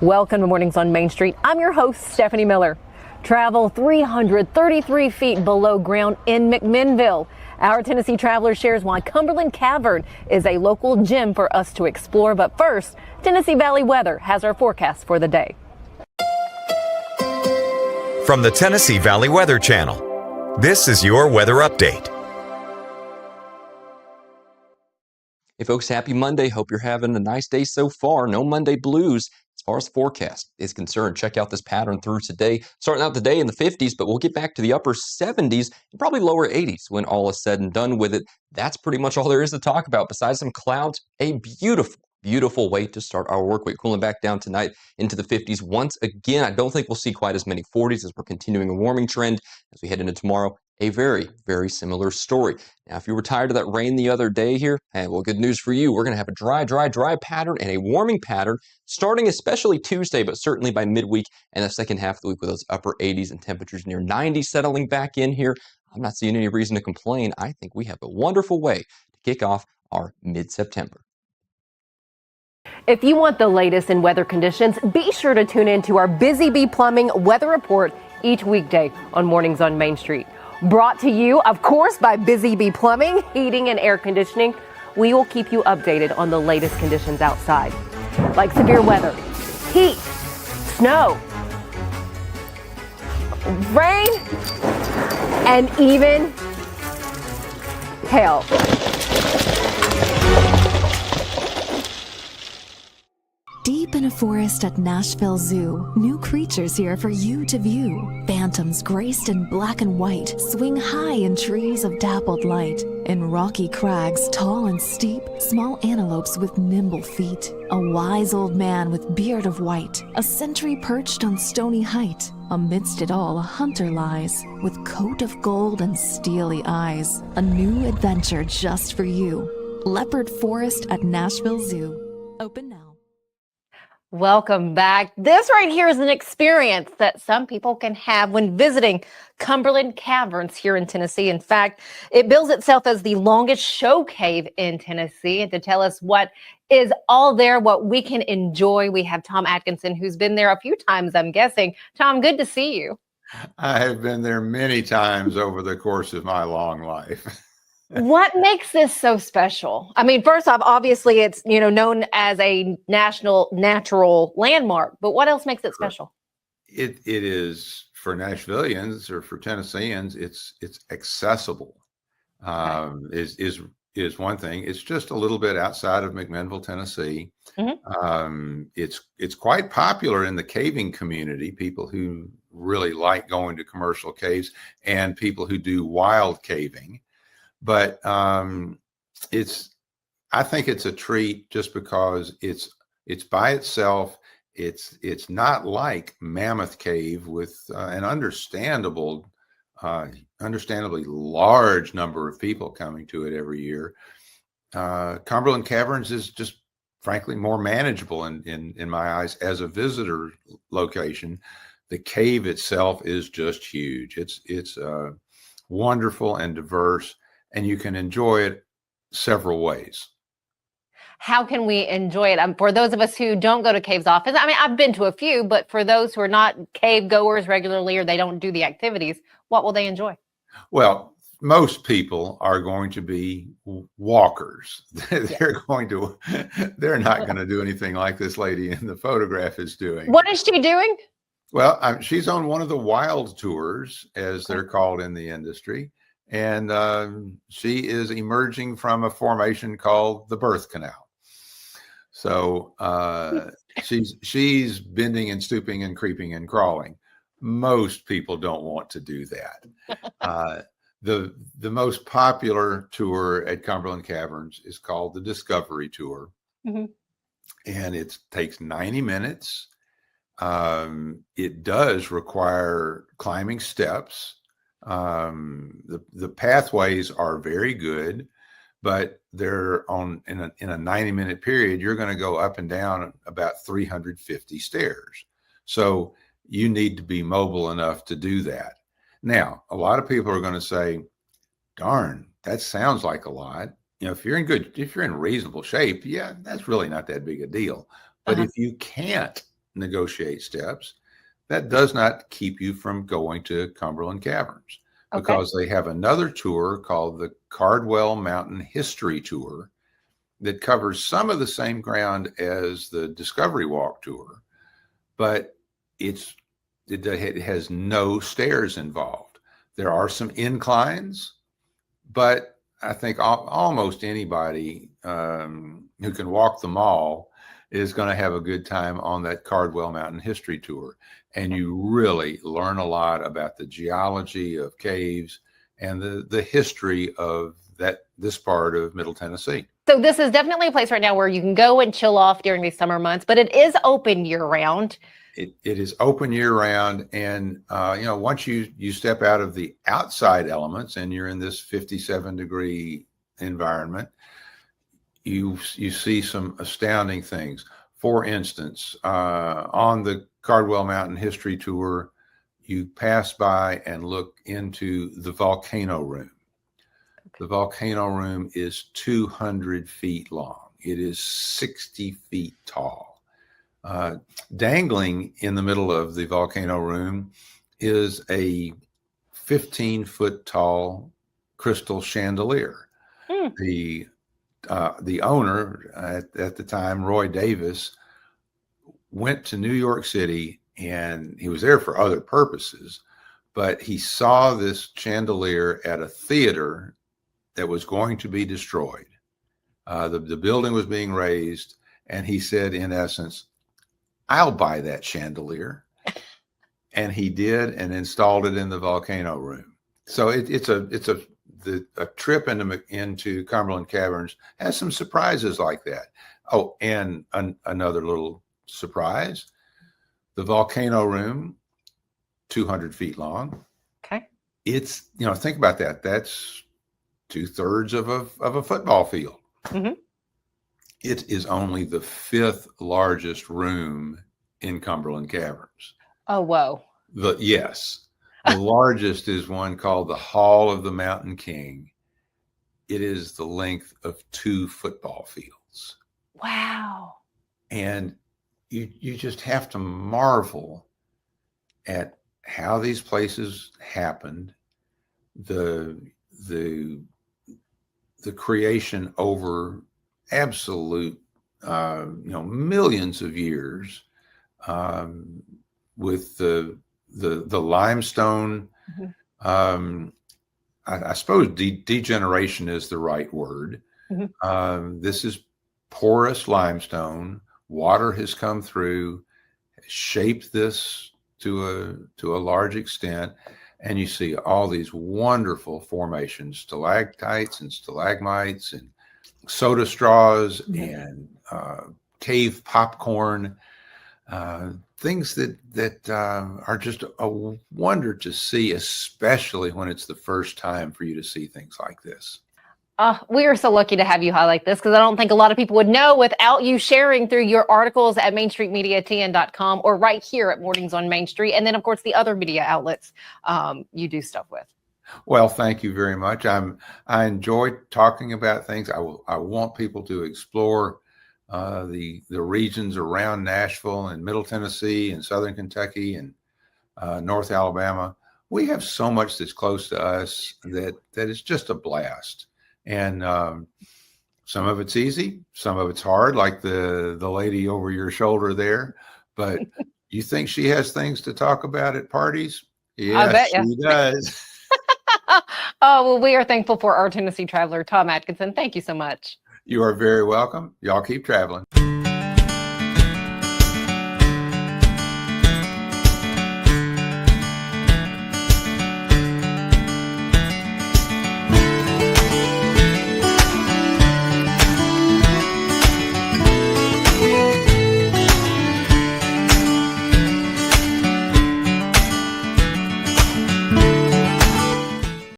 Welcome to Mornings on Main Street. I'm your host, Stephanie Miller. Travel 333 feet below ground in McMinnville. Our Tennessee traveler shares why Cumberland Cavern is a local gem for us to explore. But first, Tennessee Valley Weather has our forecast for the day. From the Tennessee Valley Weather Channel, this is your weather update. Hey folks, happy Monday. Hope you're having a nice day so far. No Monday blues as far as forecast is concerned. Check out this pattern through today. Starting out the day in the 50s, but we'll get back to the upper 70s and probably lower 80s when all is said and done with it. That's pretty much all there is to talk about. Besides some clouds, a beautiful way to start our work week. Cooling back down tonight into the 50s once again. I don't think we'll see quite as many 40s as we're continuing a warming trend as we head into tomorrow. A very similar story. Now, if you were tired of that rain the other day here, hey, well, good news for you. We're going to have a dry pattern and a warming pattern starting especially Tuesday, but certainly by midweek and the second half of the week with those upper 80s and temperatures near 90 settling back in here. I'm not seeing any reason to complain. I think we have a wonderful way to kick off our mid-September. If you want the latest in weather conditions, be sure to tune in to our Busy Bee Plumbing weather report each weekday on Mornings on Main Street. Brought to you, of course, by Busy Bee Plumbing, Heating and Air Conditioning. We will keep you updated on the latest conditions outside, like severe weather, heat, snow, rain, and even hail. Deep in a forest at Nashville Zoo, new creatures here for you to view. Phantoms graced in black and white swing high in trees of dappled light. In rocky crags, tall and steep, small antelopes with nimble feet. A wise old man with beard of white, a sentry perched on stony height. Amidst it all, a hunter lies, with coat of gold and steely eyes. A new adventure just for you. Leopard Forest at Nashville Zoo. Open now. Welcome back. This right here is an experience that some people can have when visiting Cumberland Caverns here in Tennessee. In fact, it bills itself as the longest show cave in Tennessee. And to tell us what is all there, what we can enjoy, we have Tom Adkinson, who's been there a few times, I'm guessing. Tom, good to see you. I have been there many times over the course of my long life. What makes this so special? I mean, first off, obviously it's, known as a national natural landmark, but what else makes it special? It is for Nashvillians or for Tennesseans, it's accessible. Is one thing. It's just a little bit outside of McMinnville, Tennessee. Mm-hmm. It's quite popular in the caving community, people who really like going to commercial caves and people who do wild caving. But I think it's a treat just because it's by itself. It's not like Mammoth Cave with an understandably large number of people coming to it every year. Cumberland Caverns is just frankly more manageable in my eyes as a visitor location. The cave itself is just huge. It's wonderful and diverse. And you can enjoy it several ways. How can we enjoy it? For those of us who don't go to caves often, I mean, I've been to a few, but for those who are not cave goers regularly or they don't do the activities, what will they enjoy? Well, most people are going to be walkers. They're not going to do anything like this lady in the photograph is doing. What is she doing? Well, she's on one of the wild tours, as they're called in the industry. And she is emerging from a formation called the birth canal. So she's bending and stooping and creeping and crawling. Most people don't want to do that. The most popular tour at Cumberland Caverns is called the Discovery Tour. Mm-hmm. And it takes 90 minutes. It does require climbing steps. The pathways are very good, but they're in a 90-minute period. You're going to go up and down about 350 stairs. So you need to be mobile enough to do that. Now, a lot of people are going to say, darn, that sounds like a lot. If you're in reasonable shape, yeah, that's really not that big a deal. But if you can't negotiate steps, that does not keep you from going to Cumberland Caverns, because they have another tour called the Cardwell Mountain History Tour that covers some of the same ground as the Discovery Walk tour, but it has no stairs involved. There are some inclines, but I think almost anybody who can walk the mall is going to have a good time on that Cardwell Mountain History Tour. And you really learn a lot about the geology of caves and the history of this part of Middle Tennessee. So this is definitely a place right now where you can go and chill off during these summer months, but it is open year round. It is open year round. And, once you step out of the outside elements and you're in this 57-degree environment, you see some astounding things. For instance, on the Cardwell Mountain History Tour, you pass by and look into the volcano room. The volcano room is 200 feet long. It is 60 feet tall. Dangling in the middle of the volcano room is a 15-foot tall crystal chandelier. The owner at the time, Roy Davis, went to New York City, and he was there for other purposes, but he saw this chandelier at a theater that was going to be destroyed. The building was being razed, and he said, in essence, I'll buy that chandelier. And he did, and installed it in the volcano room. So it's a trip into Cumberland Caverns has some surprises like that. Oh, and another little surprise: the volcano room, 200 feet long. Okay. It's, think about that. That's 2/3 of a football field. Mm-hmm. It is only the 5th largest room in Cumberland Caverns. Oh, whoa. Yes. The largest is one called the Hall of the Mountain King. It is the length of 2 football fields. Wow. And you just have to marvel at how these places happened, the creation over absolute millions of years, with the limestone. Mm-hmm. I suppose degeneration is the right word. Mm-hmm. This is porous limestone. Water has come through, shaped this to a large extent, and you see all these wonderful formations, stalactites and stalagmites and soda straws, Mm-hmm. and cave popcorn, things that are just a wonder to see, especially when it's the first time for you to see things like this. We are so lucky to have you highlight this, because I don't think a lot of people would know without you sharing through your articles at MainStreetMediaTN.com or right here at Mornings on Main Street. And then, of course, the other media outlets you do stuff with. Well, thank you very much. I enjoy talking about things. I want people to explore the regions around Nashville and Middle Tennessee and Southern Kentucky and North Alabama. We have so much that's close to us that is just a blast. And some of it's easy, some of it's hard, like the lady over your shoulder there. But you think she has things to talk about at parties? I bet Yes, she does. Well, we are thankful for our Tennessee traveler, Tom Adkinson. Thank you so much. You are very welcome. Y'all keep traveling.